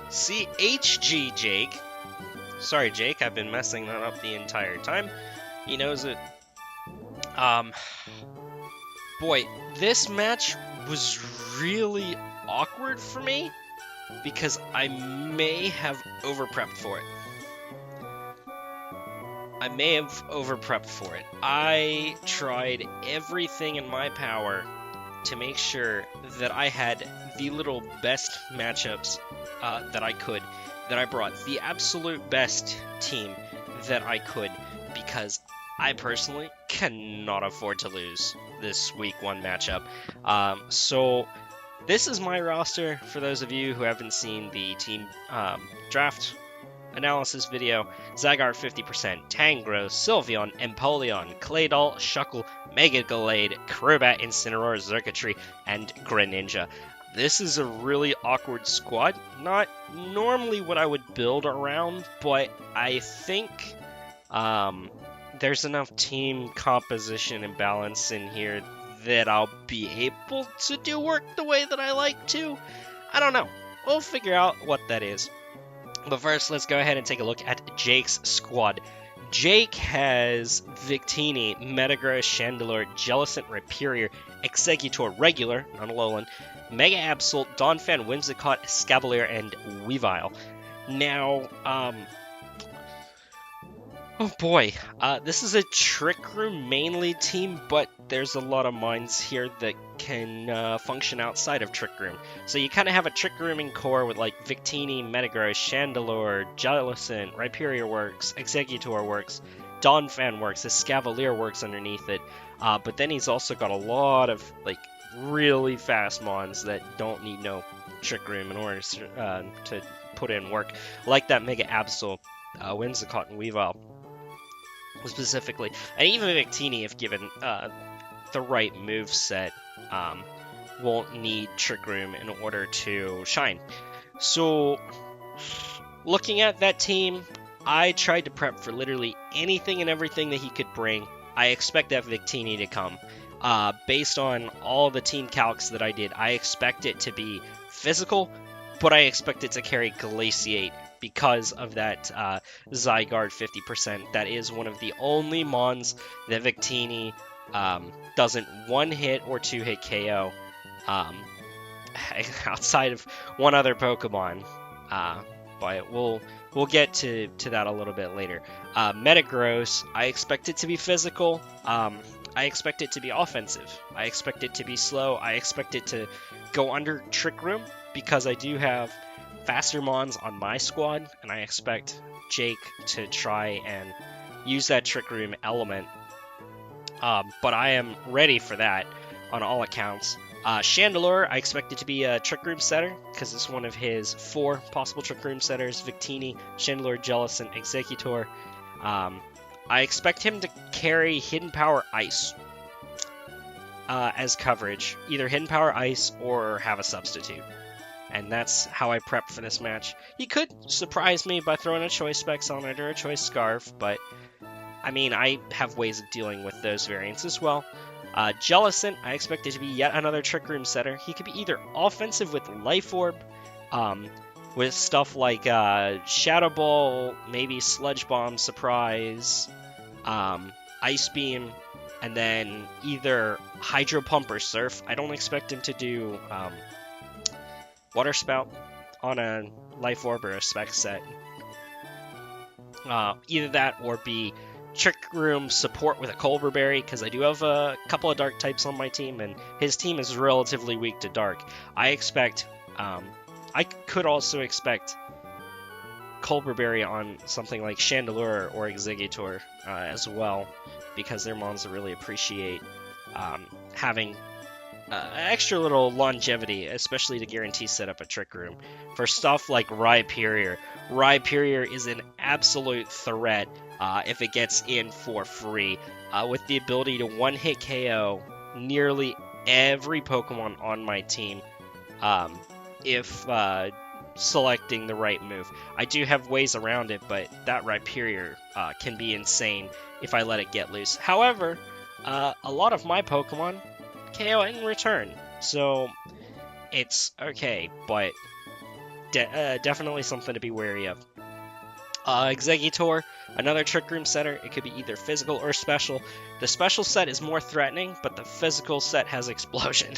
CHGJake. Sorry, Jake, I've been messing that up the entire time. He knows it. Boy, this match was really awkward for me because I may have over-prepped for it. I tried everything in my power to make sure that I had the little best matchups that I could, that I brought the absolute best team that I could, because I personally cannot afford to lose this week 1 matchup. So this is my roster for those of you who haven't seen the team draft analysis video. Zygarde 50%, Tangro, Sylveon, Empoleon, Claydol, Shuckle, Mega Gallade, Crobat, Incineroar, Xurkitree, and Greninja. This is a really awkward squad. Not normally what I would build around, but I think there's enough team composition and balance in here that I'll be able to do work the way that I like to. I don't know. We'll figure out what that is. But first, let's go ahead and take a look at Jake's squad. Jake has Victini, Metagross, Chandelure, Jellicent, Rhyperior, Exeggutor, Regular, not Alolan, Mega Absol, Donphan, Whimsicott, Escavalier, and Weavile. Now, oh boy, this is a Trick Room mainly team, but there's a lot of mons here that can function outside of Trick Room. So you kind of have a Trick Rooming core with like Victini, Metagross, Chandelure, Jellicent, Rhyperior works, Exeggutor works, Donphan works, Escavalier works underneath it. But then he's also got a lot of like really fast mons that don't need no Trick Room in order to put in work, like that Mega Absol, Whimsicott, and Weavile specifically, and even Victini, if given the right move set, won't need Trick Room in order to shine. So, looking at that team, I tried to prep for literally anything and everything that he could bring. I expect that Victini to come. Based on all the team calcs that I did, I expect it to be physical, but I expect it to carry Glaciate because of that Zygarde 50%. That is one of the only mons that Victini doesn't 1-hit or 2-hit KO outside of one other Pokemon. But we'll get to that a little bit later. Metagross, I expect it to be physical. I expect it to be offensive. I expect it to be slow. I expect it to go under Trick Room because I do have faster mons on my squad, and I expect Jake to try and use that Trick Room element. But I am ready for that on all accounts. Chandelure, I expect it to be a Trick Room setter because it's one of his 4 possible Trick Room setters: Victini, Chandelure, Jellicent, Exeggutor. I expect him to carry Hidden Power Ice as coverage, either Hidden Power Ice or have a substitute. And that's how I prepped for this match. He could surprise me by throwing a Choice Specs on it or a Choice Scarf, but I mean, I have ways of dealing with those variants as well. Jellicent, I expect it to be yet another Trick Room setter. He could be either offensive with Life Orb, with stuff like Shadow Ball, maybe Sludge Bomb, Surprise, Ice Beam, and then either Hydro Pump or Surf. I don't expect him to do Water Spout on a Life Orb or a Spec set. Either that or be Trick Room support with a Colbur Berry, because I do have a couple of Dark types on my team, and his team is relatively weak to Dark. I expect, I could also expect Colbur Berry on something like Chandelure or Exeggutor as well, because their mons really appreciate having extra little longevity, especially to guarantee set up a Trick Room. For stuff like Rhyperior, Rhyperior is an absolute threat if it gets in for free, with the ability to 1-hit KO nearly every Pokemon on my team if selecting the right move. I do have ways around it, but that Rhyperior can be insane if I let it get loose. However, a lot of my Pokemon KO in return, so it's okay, but definitely something to be wary of. Executor, another Trick Room setter. It could be either physical or special. The special set is more threatening, but the physical set has explosion.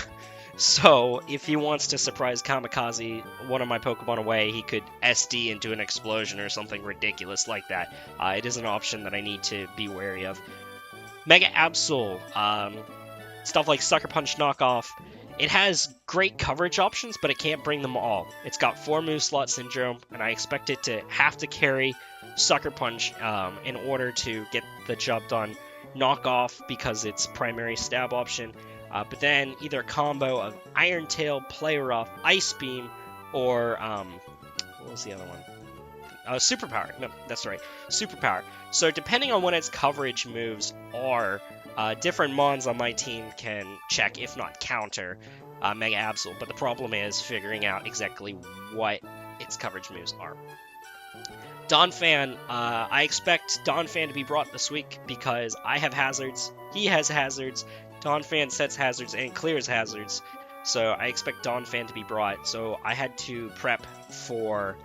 So if he wants to surprise Kamikaze one of my Pokemon away, he could SD into an explosion or something ridiculous like that. It is an option that I need to be wary of. Mega Absol, stuff like Sucker Punch Knockoff. It has great coverage options, but it can't bring them all. It's got 4 move slot syndrome, and I expect it to have to carry Sucker Punch in order to get the job done. Knockoff because it's primary stab option, but then either a combo of Iron Tail, Play Rough, Ice Beam, or what was the other one? Superpower. No, that's right. Superpower. So depending on what its coverage moves are, different mons on my team can check, if not counter, Mega Absol. But the problem is figuring out exactly what its coverage moves are. Donphan, I expect Donphan to be brought this week because I have hazards, he has hazards, Donphan sets hazards and clears hazards. So I expect Donphan to be brought. So I had to prep for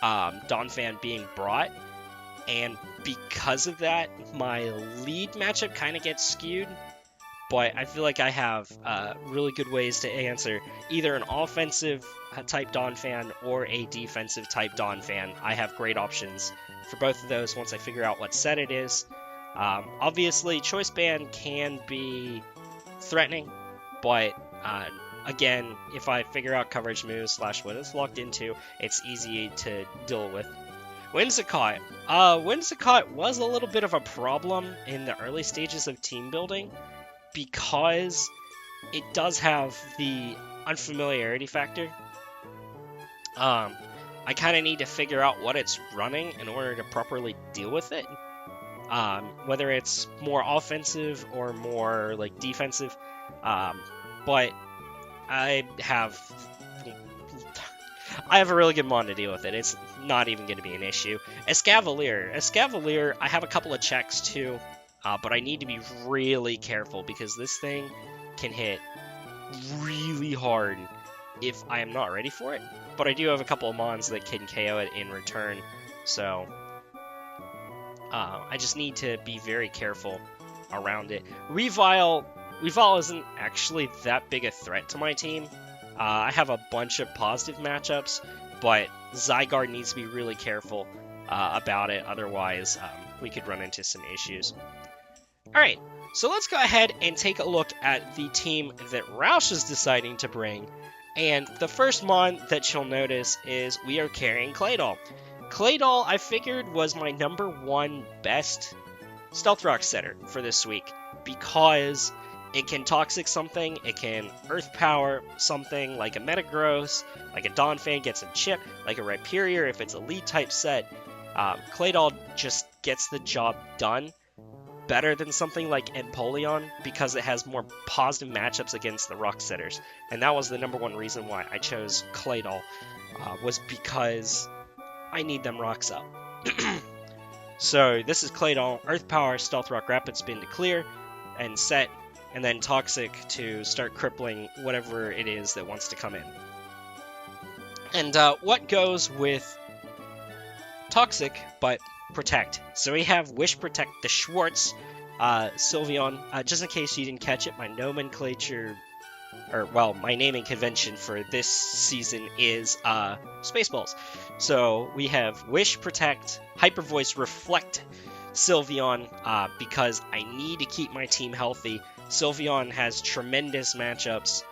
Donphan being brought, and because of that, my lead matchup kind of gets skewed, but I feel like I have really good ways to answer either an offensive type Donphan or a defensive type Donphan. I have great options for both of those once I figure out what set it is. Obviously, Choice Band can be threatening, but again, if I figure out coverage moves / what it's locked into, it's easy to deal with. Whimsicott. Whimsicott was a little bit of a problem in the early stages of team building because it does have the unfamiliarity factor. I kind of need to figure out what it's running in order to properly deal with it. Whether it's more offensive or more like defensive. But I have a really good mon to deal with it. It's not even going to be an issue. Escavalier, I have a couple of checks too, but I need to be really careful because this thing can hit really hard if I am not ready for it. But I do have a couple of mons that can KO it in return, so I just need to be very careful around it. Revile isn't actually that big a threat to my team. I have a bunch of positive matchups, but Zygarde needs to be really careful about it, otherwise we could run into some issues. Alright, so let's go ahead and take a look at the team that Roush is deciding to bring, and the first mon that you'll notice is we are carrying Claydol. Claydol, I figured, was my #1 best Stealth Rock setter for this week, because it can Toxic something, it can Earth Power something like a Metagross, like a Donphan gets a chip, like a Rhyperior if it's a lead type set. Claydol just gets the job done better than something like Empoleon because it has more positive matchups against the rock setters. And that was the #1 reason why I chose Claydol, was because I need them rocks up. So this is Claydol, Earth Power, Stealth Rock, Rapid Spin to clear and set, and then Toxic to start crippling whatever it is that wants to come in. And what goes with Toxic but Protect? So we have Wish Protect the Schwartz, Sylveon. Just in case you didn't catch it, my nomenclature, or well, my naming convention for this season is Spaceballs. So we have Wish, Protect, Hyper Voice, Reflect Sylveon, because I need to keep my team healthy. Sylveon has tremendous matchups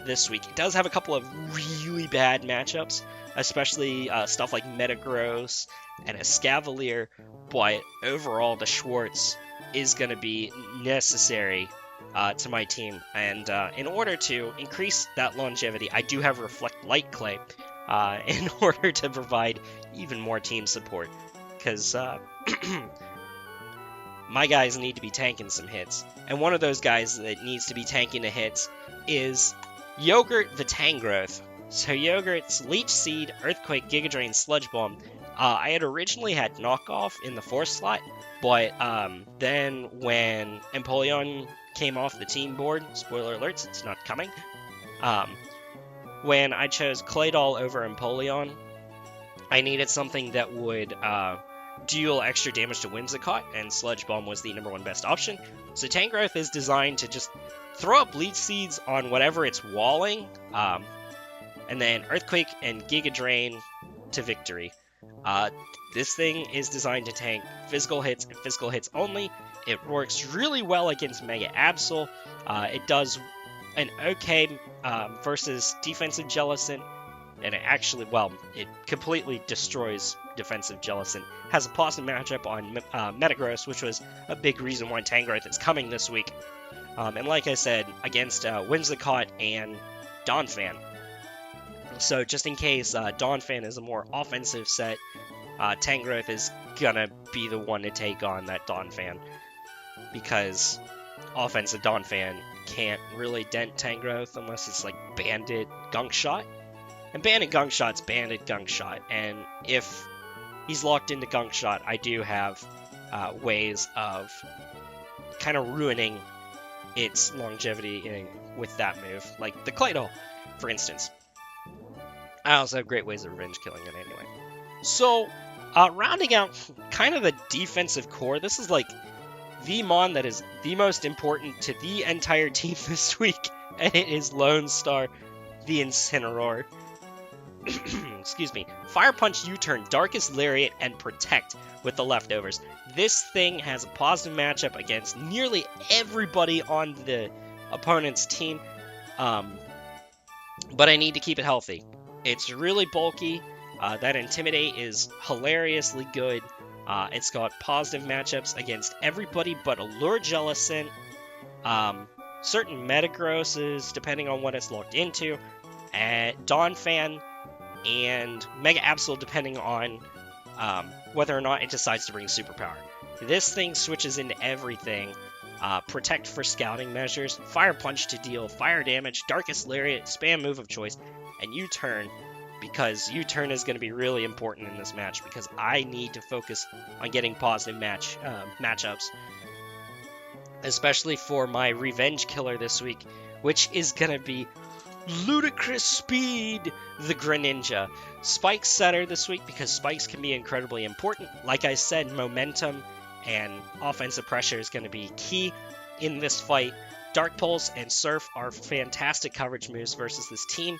this week. It does have a couple of really bad matchups, especially stuff like Metagross and Escavalier, but overall the Schwartz is going to be necessary to my team. And in order to increase that longevity, I do have Reflect Light Clay in order to provide even more team support, because my guys need to be tanking some hits. And one of those guys that needs to be tanking the hits is Yogurt the Tangrowth. So Yogurt's Leech Seed, Earthquake, Giga Drain, Sludge Bomb. I had originally had Knockoff in the 4th slot, but then when Empoleon came off the team board, spoiler alerts, it's not coming, when I chose Claydol over Empoleon, I needed something that would deal extra damage to Whimsicott, and Sludge Bomb was the #1 best option. So Tangrowth is designed to just throw up Leech Seeds on whatever it's walling, and then Earthquake and Giga Drain to victory. This thing is designed to tank physical hits and physical hits only. It works really well against Mega Absol. It does an okay versus defensive Jellicent, and it actually, well, it completely destroys defensive Jellicent. Has a positive matchup on Metagross, which was a big reason why Tangrowth is coming this week. And like I said, against Whimsicott and Donphan. So just in case Donphan is a more offensive set, Tangrowth is gonna be the one to take on that Donphan, because offensive Donphan can't really dent Tangrowth unless it's like Bandit Gunk Shot. And Bandit Gunk Shot's Bandit Gunk Shot, and if he's locked into Gunk Shot, I do have ways of kind of ruining its longevity with that move, like the Claydol, for instance. I also have great ways of revenge killing it anyway. So, rounding out kind of the defensive core, this is like the mon that is the most important to the entire team this week, and it is Lone Star, the Incineroar. Excuse me. Fire Punch, U-Turn, Darkest Lariat, and Protect with the leftovers. This thing has a positive matchup against nearly everybody on the opponent's team, but I need to keep it healthy. It's really bulky. That Intimidate is hilariously good. It's got positive matchups against everybody but Allure Jellicent, certain Metagrosses, depending on what it's locked into, Donphan, and Mega Absol, depending on whether or not it decides to bring Superpower. This thing switches into everything. Protect for scouting measures, Fire Punch to deal fire damage, Darkest Lariat, spam move of choice, and U-Turn, because U-Turn is going to be really important in this match, because I need to focus on getting positive matchups, especially for my revenge killer this week, which is going to be Ludicrous Speed, the Greninja. Spike setter this week, because spikes can be incredibly important. Like I said, momentum and offensive pressure is going to be key in this fight. Dark Pulse and Surf are fantastic coverage moves versus this team.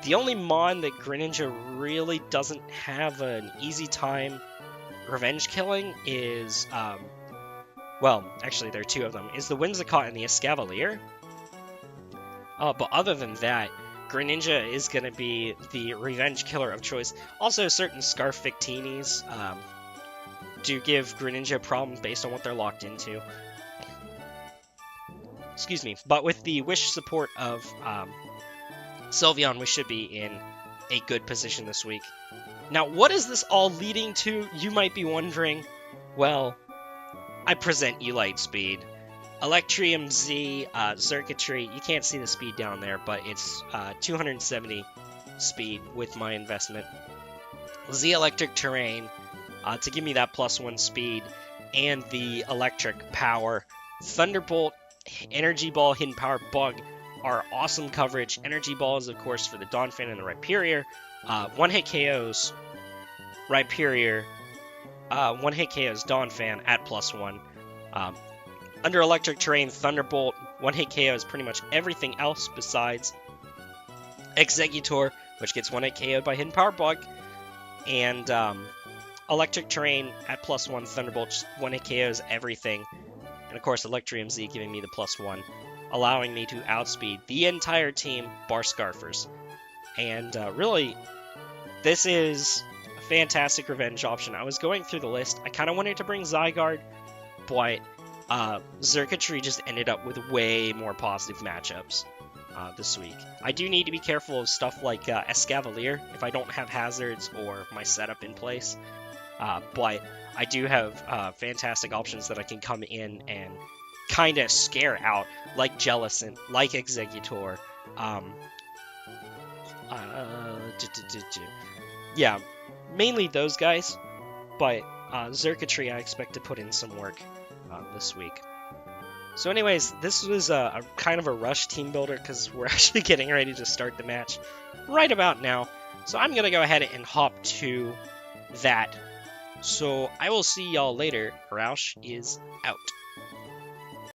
The only mon that Greninja really doesn't have an easy time revenge killing is, well, actually there are two of them, is the Whimsicott and the Escavalier. But other than that, Greninja is going to be the revenge killer of choice. Also, certain Scarf Victinis do give Greninja problems based on what they're locked into. Excuse me. But with the Wish support of Sylveon, we should be in a good position this week. Now, what is this all leading to, you might be wondering? Well, I present you Lightspeed. Electrium Z, Circuitry, you can't see the speed down there, but it's 270 speed with my investment. Z Electric Terrain to give me that +1 speed, and the Electric Power. Thunderbolt, Energy Ball, Hidden Power, Bug are awesome coverage. Energy Ball is, of course, for the Donphan and the Rhyperior. One-hit KOs, Rhyperior. One-hit KOs, Donphan at +1. Under Electric Terrain, Thunderbolt, one-hit KOs pretty much everything else besides Exeggutor, which gets one-hit KO'd by Hidden Power Bug. And Electric Terrain at +1, Thunderbolt just one-hit KOs everything. And of course, Electrium Z giving me the +1, allowing me to outspeed the entire team, bar Scarfers. And really, this is a fantastic revenge option. I was going through the list. I kind of wanted to bring Zygarde, but Circuitry just ended up with way more positive matchups this week. I do need to be careful of stuff like Escavalier if I don't have hazards or my setup in place. But I do have fantastic options that I can come in and kind of scare out, like Jellicent, like Exeggutor. Yeah, mainly those guys, but Circuitry I expect to put in some work this week. So anyways, this was a kind of a rush team builder because we're actually getting ready to start the match right about now. So I'm going to go ahead and hop to that. So I will see y'all later. Roush is out.